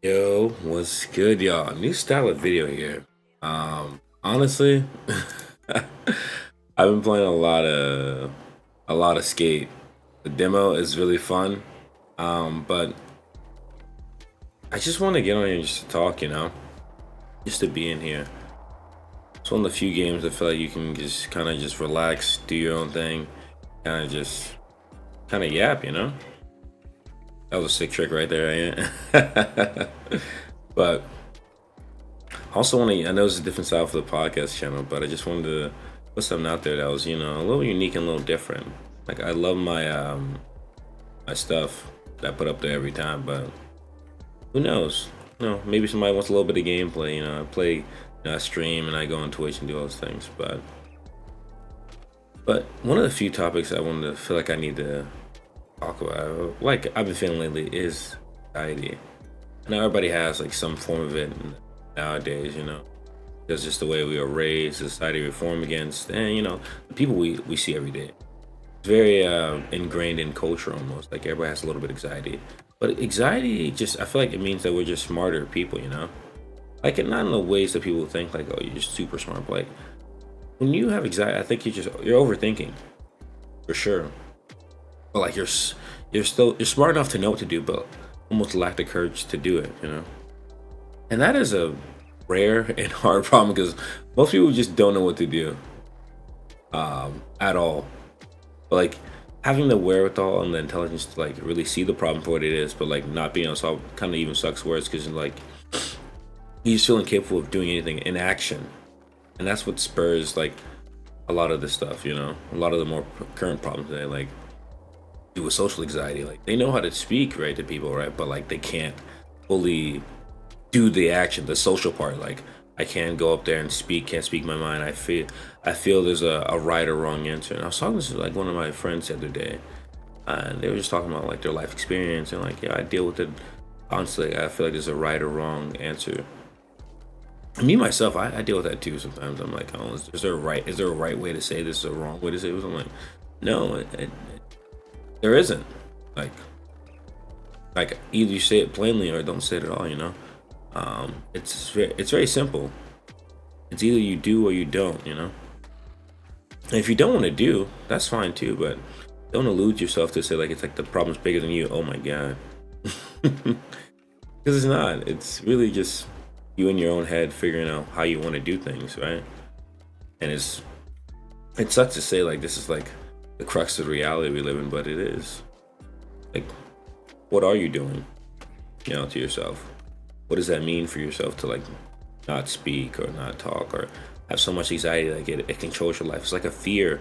Yo, what's good, y'all? New style of video here. Honestly, I've been playing a lot of Skate. The demo is really fun. But I just want to get on here just to talk, just to be in here. It's one of the few games I feel like you can just kind of just relax, do your own thing, kind of just kind of yap. That was a sick trick right there. Yeah. But I also want to. I know it's a different style for the podcast channel, but I just wanted to put something out there that was, a little unique and a little different. Like I love my stuff that I put up there every time, but who knows? Maybe somebody wants a little bit of gameplay. I play, I stream and I go on Twitch and do all those things. But one of the few topics I wanted to feel like I need to talk about, like I've been feeling lately, is anxiety. I know everybody has like some form of it nowadays. That's just the way we are raised, the society we form against, and the people we see every day. It's very ingrained in culture almost. Like everybody has a little bit of anxiety, but anxiety just I feel like it means that we're just smarter people. Like not in the ways that people think like, oh, you're just super smart. But like when you have anxiety, I think you're overthinking for sure. But like you're smart enough to know what to do, but almost lack the courage to do it. And that is a rare and hard problem because most people just don't know what to do at all. But like having the wherewithal and the intelligence to like really see the problem for what it is, but like not being able to solve kind of even sucks worse because like you just feel incapable of doing anything in action, and that's what spurs like a lot of this stuff. A lot of the more current problems that like do with social anxiety. Like they know how to speak right to people, right, but like they can't fully do the action, the social part. Like I can't go up there and can't speak my mind. I feel there's a right or wrong answer. And I was talking to like one of my friends the other day, and they were just talking about like their life experience and like, yeah, I deal with it honestly. I feel like there's a right or wrong answer. Me myself, I deal with that too sometimes. I'm like, oh, is there a right way to say this, or a wrong way to say this? I'm like, no, there isn't. Like either you say it plainly or don't say it at all. It's very simple. It's either you do or you don't. And if you don't want to do, that's fine too, but don't elude yourself to say like it's like the problem's bigger than you. Oh my god. Because it's not. It's really just you in your own head figuring out how you want to do things, right? And it sucks to say like this is like the crux of reality we live in, but it is. Like, what are you doing, to yourself? What does that mean for yourself to like not speak or not talk or have so much anxiety like it controls your life? It's like a fear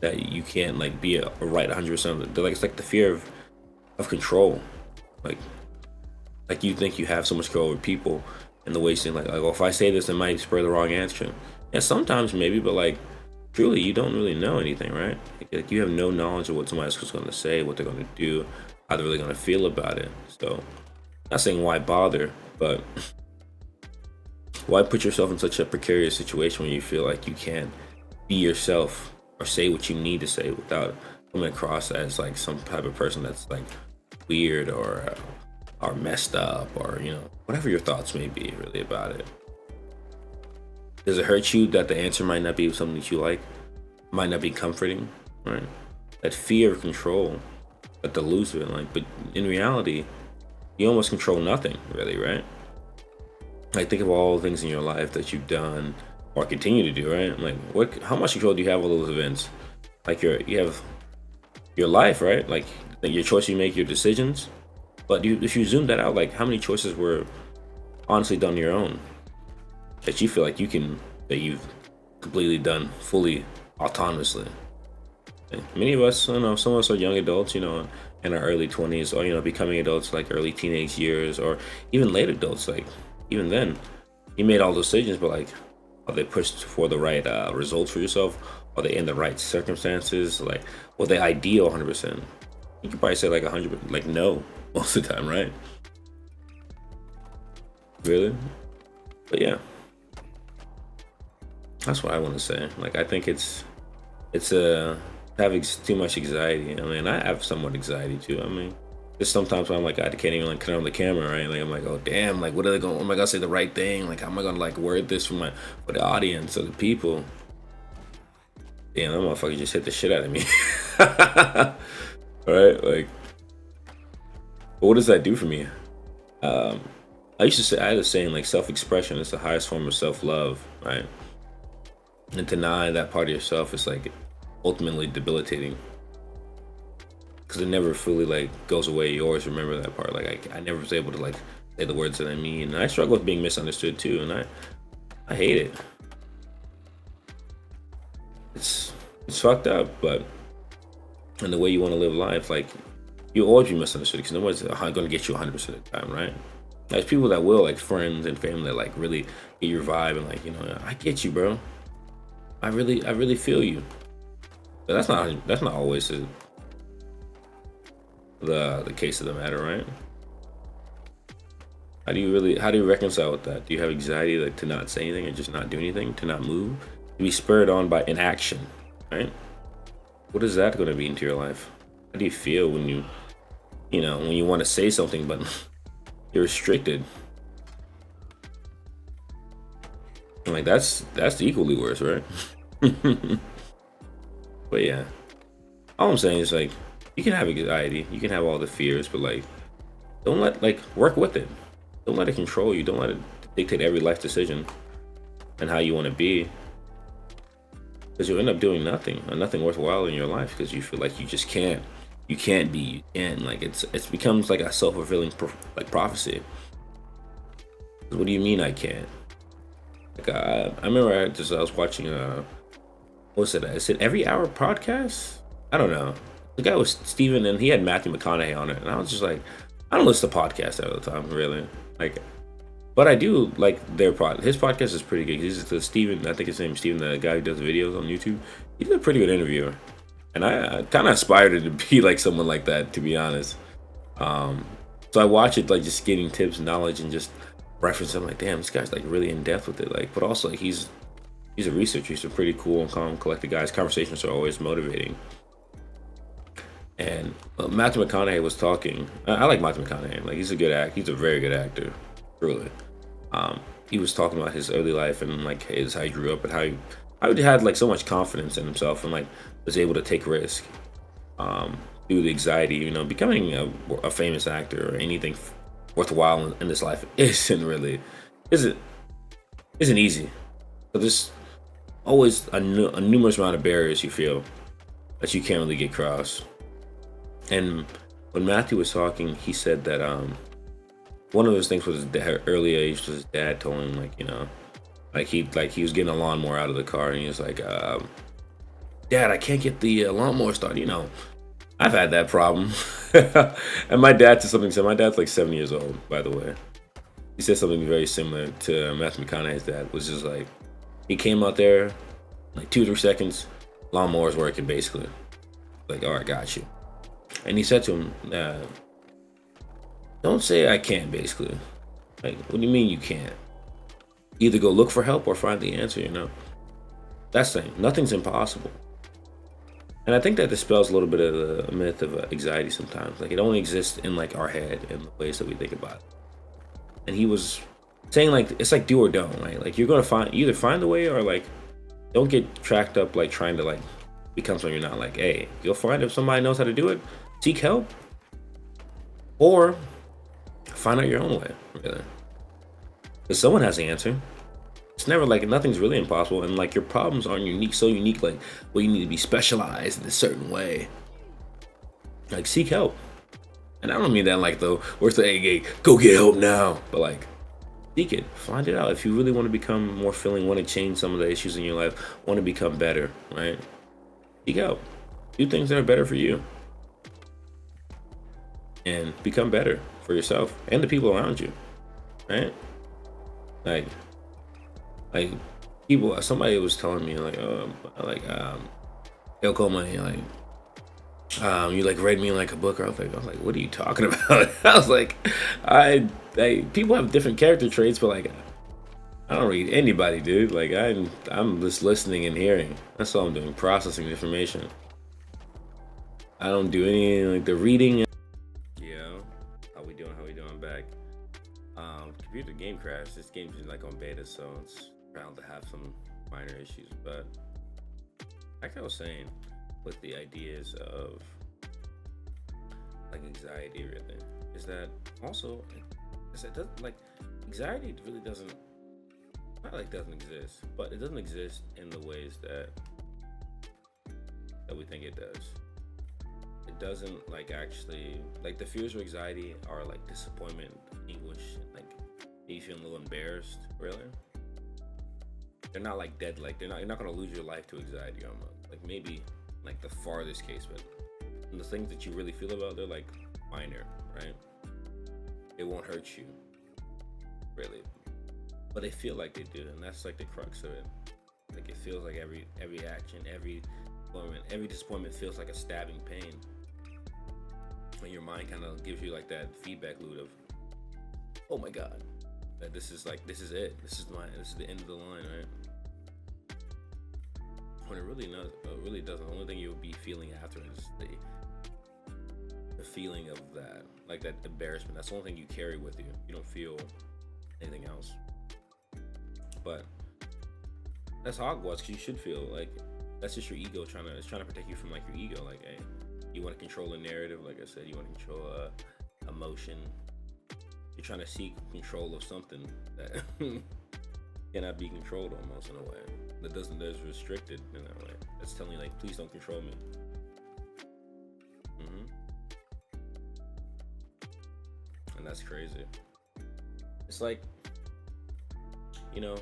that you can't like be a right 100%. Like it's like the fear of control. Like you think you have so much control over people and the way you think like, oh, if I say this, it might spur the wrong answer. Yeah, sometimes maybe, but like truly, you don't really know anything, right? Like you have no knowledge of what somebody else is going to say, what they're going to do, how they're really going to feel about it. So, not saying why bother, but why put yourself in such a precarious situation when you feel like you can't be yourself or say what you need to say without coming across as like some type of person that's like weird or messed up, or whatever your thoughts may be really about it. Does it hurt you that the answer might not be something that you like, might not be comforting, right? That fear of control, that delusion, like, but in reality, you almost control nothing, really, right? Like, think of all the things in your life that you've done or continue to do, right? Like, how much control do you have over those events? Like, you have your life, right? Like, your choice you make, your decisions. But if you zoom that out, like, how many choices were honestly done on your own that you feel like that you've completely done fully autonomously? And many of us, I don't know, some of us are young adults, in our early 20s, or becoming adults like early teenage years, or even late adults. Like even then, you made all those decisions, but like, are they pushed for the right results for yourself? Are they in the right circumstances? Like, were they ideal 100%? You could probably say like 100, like no, most of the time, right? Really? But yeah, that's what I want to say. Like, I think it's having too much anxiety. I mean, I have somewhat anxiety too. I mean, Just sometimes I'm like, I can't even like turn on the camera, right? Like I'm like, oh damn, like what are they going? Am I gonna say the right thing? Like how am I gonna like word this for the audience or the people? Damn, that motherfucker just hit the shit out of me. Right? Like, what does that do for me? Um, I used to say I had a saying like self-expression is the highest form of self-love, right? And deny that part of yourself is like ultimately debilitating because it never fully like goes away. You always remember that part. Like I never was able to like say the words that I mean, and I struggle with being misunderstood too, and I hate it. It's fucked up, but in the way you want to live life, like you always be misunderstood because no one's going to get you 100% of the time, right? There's people that will, like friends and family, that like really get your vibe and like I get you, bro. I really feel you. But that's not always the case of the matter, right? How do you reconcile with that? Do you have anxiety like to not say anything and just not do anything, to not move, to be spurred on by inaction, right? What is that going to mean to your life? How do you feel when when you want to say something but you're restricted? And like that's equally worse, right? But yeah, all I'm saying is like you can have anxiety, you can have all the fears, but like don't let like work with it. Don't let it control you. Don't let it dictate every life decision and how you want to be. Because you'll end up doing nothing or nothing worthwhile in your life because you feel like you just can't. You can't be. You can't. Like it becomes like a self-fulfilling like prophecy. What do you mean I can't? Like I remember I was watching what was it? Is it Every Hour podcast? I don't know. The guy was Steven and he had Matthew McConaughey on it, and I was just like, I don't listen to podcasts all the time, really. Like, but I do like his podcast is pretty good. He's the Steven, I think his name is Steven, the guy who does videos on YouTube. He's a pretty good interviewer, and I kind of aspired to be like someone like that, to be honest. So I watch it like just getting tips, knowledge, and just reference. I'm like, damn, this guy's like really in depth with it. Like, but also like he's a researcher. He's a pretty cool and calm, collected guy. His conversations are always motivating. And Matthew McConaughey was talking. I like Matthew McConaughey. Like he's a good act. He's a very good actor, truly. He was talking about his early life and like how he grew up and how he had like so much confidence in himself and like was able to take risk through the anxiety. Becoming a famous actor or anything worthwhile in this life isn't easy. So there's always a numerous amount of barriers you feel that you can't really get across. And when Matthew was talking, he said that one of those things was his dad, early age, was his dad told him like he was getting a lawnmower out of the car and he was like, Dad, I can't get the lawnmower started. I've had that problem. And my dad said something. So my dad's like 7 years old, by the way. He said something very similar to Matthew McConaughey's dad, which is like he came out there like 2 or 3 seconds, lawnmower's working basically. Like, all right, got you. And he said to him, don't say I can't, basically. Like, what do you mean you can't? Either go look for help or find the answer, That's the thing. Nothing's impossible. And I think that dispels a little bit of the myth of anxiety sometimes. Like, it only exists in, like, our head in the ways that we think about it. And he was saying, like, it's like do or don't, right? Like, you're going to either find the way or, like, don't get tracked up, like, trying to, like, become something you're not. Like, hey, you'll find if somebody knows how to do it, seek help. Or find out your own way, really. Because someone has the answer. It's never like nothing's really impossible, and like your problems aren't unique, so unique, like well, you need to be specialized in a certain way. Like seek help. And I don't mean that like though, we're saying, hey, go get help now. But like seek it, find it out. If you really want to become more fulfilling, want to change some of the issues in your life, want to become better, right? Seek help. Do things that are better for you. And become better for yourself and the people around you, right? Like people. Somebody was telling me they'll call me you like read me like a book. I was like, what are you talking about? I was like, people have different character traits, but like I don't read anybody, dude. Like I'm just listening and hearing. That's all I'm doing, processing information. I don't do any like the reading. Yeah. Computer game crash. This game's like on beta, so it's bound to have some minor issues. But like I was saying, with the ideas of like anxiety, really, is that also is it doesn't like anxiety really doesn't not like doesn't exist, but it doesn't exist in the ways that we think it does. It doesn't like actually like the fears of anxiety are like disappointment, anguish, and like you feeling a little embarrassed, really. They're not like dead, like you're not gonna lose your life to anxiety almost. Like maybe like the farthest case, but the things that you really feel about, they're like minor, right? It won't hurt you, really. But they feel like they do, and that's like the crux of it. Like it feels like every action, every disappointment feels like a stabbing pain. And your mind kind of gives you like that feedback loop of, oh my god, that this is it. This is the end of the line, right? When it really not, really doesn't. The only thing you'll be feeling after is the feeling of that, like that embarrassment. That's the only thing you carry with you. You don't feel anything else. But that's Hogwarts. 'Cause you should feel like that's just your ego trying to protect you from like your ego. Like, hey, you want to control a narrative. Like I said, you want to control emotion. You're trying to seek control of something that cannot be controlled almost in a way. That's restricted in that way. That's telling you like, please don't control me. And that's crazy. It's like, you know,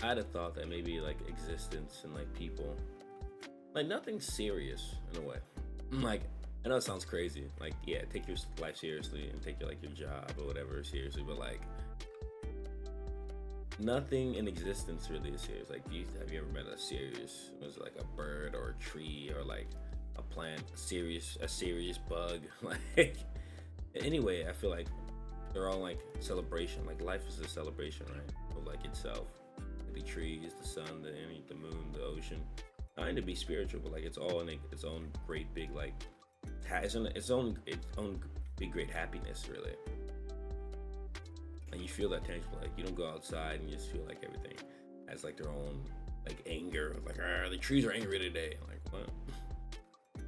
I had a thought that maybe like existence and like people, like nothing serious in a way. Like, I know it sounds crazy. Like, yeah, take your life seriously and take your like your job or whatever seriously, but like nothing in existence really is serious. Like, have you ever met a serious? Was it like a bird or a tree or like a plant? A serious bug? Like, anyway, I feel like they're all like celebration. Like life is a celebration, right? Of like itself. Like the trees, the sun, the moon, the ocean. Trying to be spiritual, but like it's all in its own great big like its own big great happiness, really. And you feel that tangible. Like you don't go outside and you just feel like everything has like their own like anger. Like the trees are angry today. I'm like, what?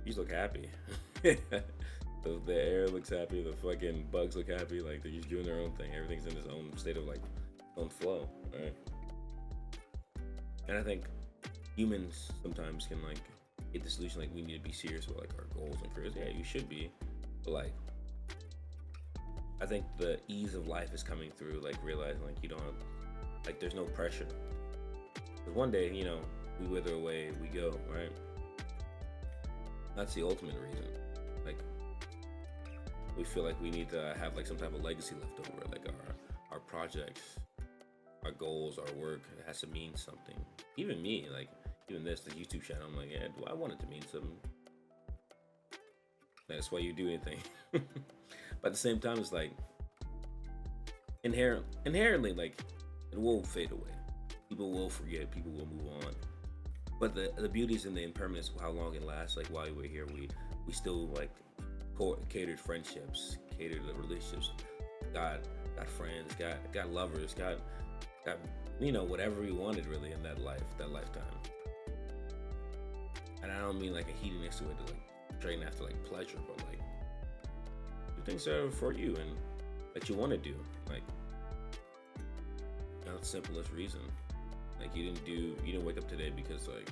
You look happy. The air looks happy. The fucking bugs look happy. Like they're just doing their own thing. Everything's in its own state of like own flow, right? And I think humans sometimes can like get the solution. Like we need to be serious with like our goals and careers. Yeah, you should be, but like I think the ease of life is coming through. Like realizing like you don't like there's no pressure. Because one day, you know, we wither away, we go, right? That's the ultimate reason. Like we feel like we need to have like some type of legacy left over, like our projects, our goals, our work. It has to mean something. Even me, like even the YouTube channel, I'm like, yeah, do I want it to mean something? That's why you do anything. But at the same time, it's like inherently, like it will fade away. People will forget. People will move on. But the beauty is in the impermanence of how long it lasts. Like while we're here, we still like catered friendships, catered relationships, got friends, got lovers, got you know whatever we wanted really in that lifetime. And I don't mean like a hedonist way to like train after like pleasure, but like do things that are for you and that you want to do. Like the simplest reason. Like you didn't wake up today because like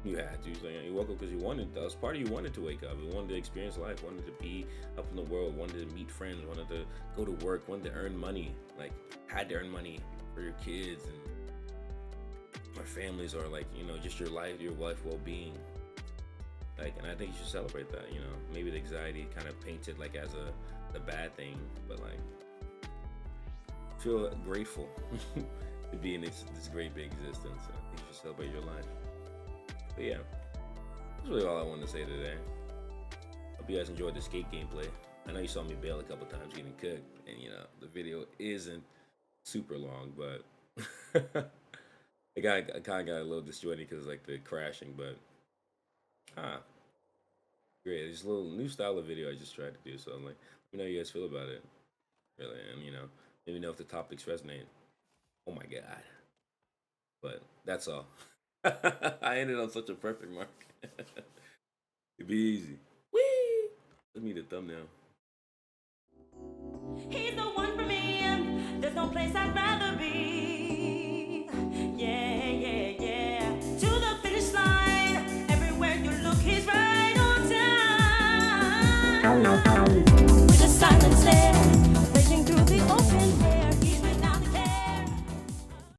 you had to. Like, you woke up because you wanted. That was part of you wanted to wake up. You wanted to experience life. Wanted to be up in the world. Wanted to meet friends. Wanted to go to work. Wanted to earn money. Like had to earn money for your kids and our families, or like you know just your life well-being. Like, and I think you should celebrate that. You know, maybe the anxiety kind of paints it like as the bad thing, but like feel grateful to be in this great big existence. I think you should celebrate your life. But yeah, that's really all I wanted to say today. Hope you guys enjoyed the skate gameplay. I know you saw me bail a couple times getting cooked, and you know the video isn't super long, but I kind of got a little disjointed because like the crashing. But great, it's a little new style of video I just tried to do. So I'm like, let me know how you guys feel about it. really, and let me know if the topics resonate. Oh my god! But that's all. I ended on such a perfect mark. It'd be easy. Whee! Let me the thumbnail. He's the one for me. There's no place I'd rather be. Yeah, yeah, yeah. To the finish line. Everywhere you look, he's right on time.